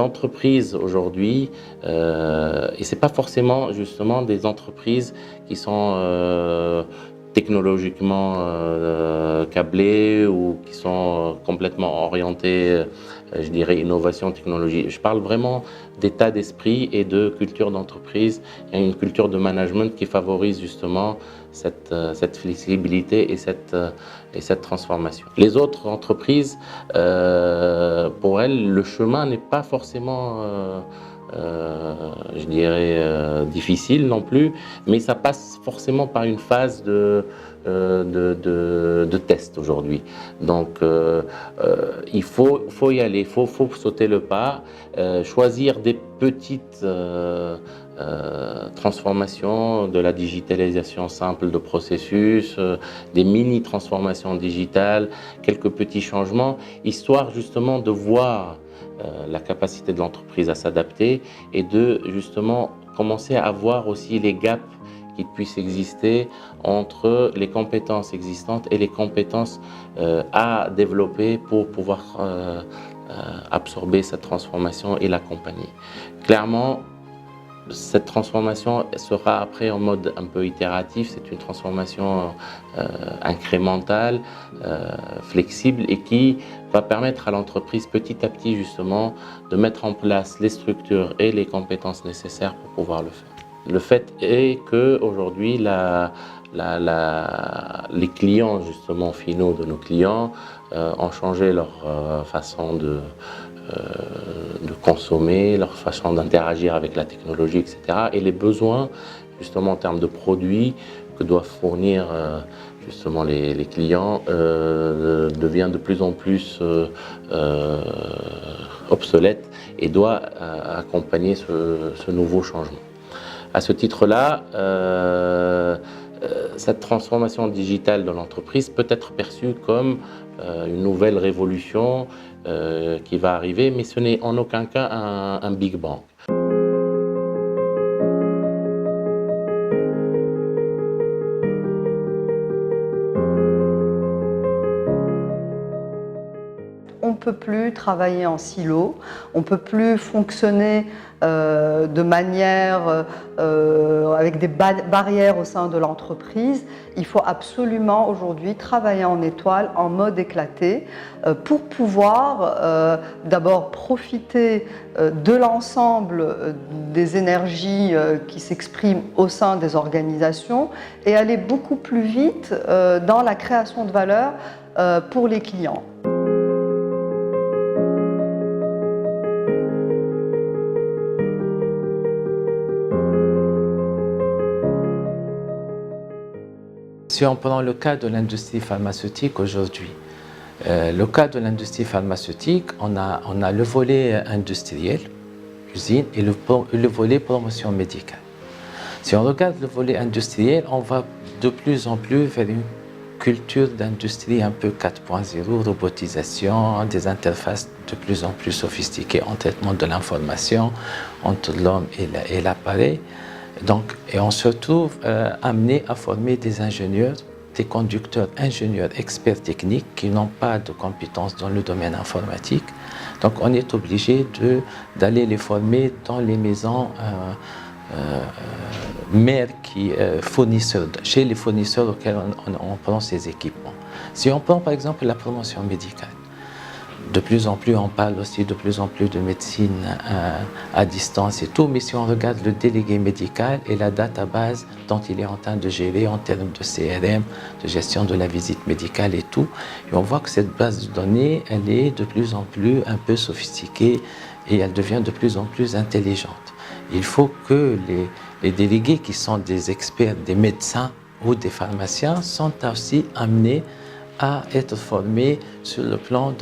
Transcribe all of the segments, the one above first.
entreprises aujourd'hui, et c'est pas forcément justement des entreprises qui sont technologiquement câblées ou qui sont complètement orientées, je dirais, innovation, technologie. Je parle vraiment d'état d'esprit et de culture d'entreprise. Il y a une culture de management qui favorise justement cette flexibilité et cette transformation. Les autres entreprises, pour elles, le chemin n'est pas forcément je dirais difficile non plus, mais ça passe forcément par une phase de test aujourd'hui. Donc il faut y aller, il faut sauter le pas, choisir des petites transformations, de la digitalisation simple de processus, des mini-transformations digitales, quelques petits changements, histoire justement de voir la capacité de l'entreprise à s'adapter et de justement commencer à voir aussi les gaps qui puissent exister entre les compétences existantes et les compétences à développer pour pouvoir absorber cette transformation et l'accompagner. Clairement, cette transformation sera après en mode un peu itératif, c'est une transformation incrémentale, flexible et qui va permettre à l'entreprise petit à petit justement de mettre en place les structures et les compétences nécessaires pour pouvoir le faire. Le fait est qu'aujourd'hui, les clients justement finaux de nos clients ont changé leur façon de consommer, leur façon d'interagir avec la technologie, etc. Et les besoins, justement en termes de produits que doivent fournir justement les clients, devient de plus en plus obsolète et doit accompagner ce nouveau changement. À ce titre-là, cette transformation digitale de l'entreprise peut être perçue comme une nouvelle révolution qui va arriver, mais ce n'est en aucun cas un Big Bang. On ne peut plus travailler en silo, on ne peut plus fonctionner de manière avec des barrières au sein de l'entreprise. Il faut absolument aujourd'hui travailler en étoile, en mode éclaté, pour pouvoir d'abord profiter de l'ensemble des énergies qui s'expriment au sein des organisations et aller beaucoup plus vite dans la création de valeur pour les clients. Si on prend le cas de l'industrie pharmaceutique aujourd'hui, le cas de l'industrie pharmaceutique, on a le volet industriel, usine, et le volet promotion médicale. Si on regarde le volet industriel, on va de plus en plus vers une culture d'industrie un peu 4.0, robotisation, des interfaces de plus en plus sophistiquées en traitement de l'information entre l'homme et l'appareil. Donc, et on se trouve amené à former des ingénieurs, des conducteurs ingénieurs experts techniques qui n'ont pas de compétences dans le domaine informatique. Donc on est obligé d'aller les former dans les maisons mères chez les fournisseurs auxquels on prend ces équipements. Si on prend par exemple la promotion médicale, de plus en plus, on parle aussi de plus en plus de médecine à distance et tout, mais si on regarde le délégué médical et la database dont il est en train de gérer en termes de CRM, de gestion de la visite médicale et tout, et on voit que cette base de données, elle est de plus en plus un peu sophistiquée et elle devient de plus en plus intelligente. Il faut que les délégués qui sont des experts, des médecins ou des pharmaciens sont aussi amenés à être formés sur le plan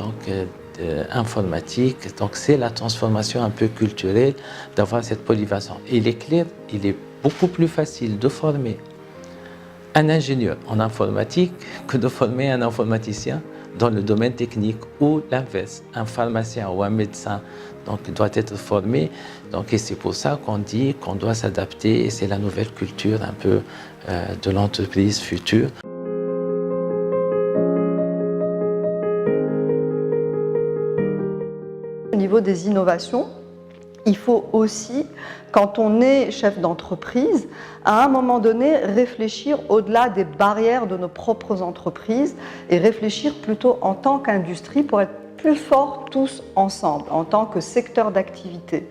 informatique. Donc c'est la transformation un peu culturelle d'avoir cette polyvalence. Il est clair, il est beaucoup plus facile de former un ingénieur en informatique que de former un informaticien dans le domaine technique ou l'inverse, un pharmacien ou un médecin donc doit être formé. Donc, et c'est pour ça qu'on dit qu'on doit s'adapter et c'est la nouvelle culture un peu de l'entreprise future. Au niveau des innovations, il faut aussi, quand on est chef d'entreprise, à un moment donné, réfléchir au-delà des barrières de nos propres entreprises et réfléchir plutôt en tant qu'industrie pour être plus forts tous ensemble, en tant que secteur d'activité.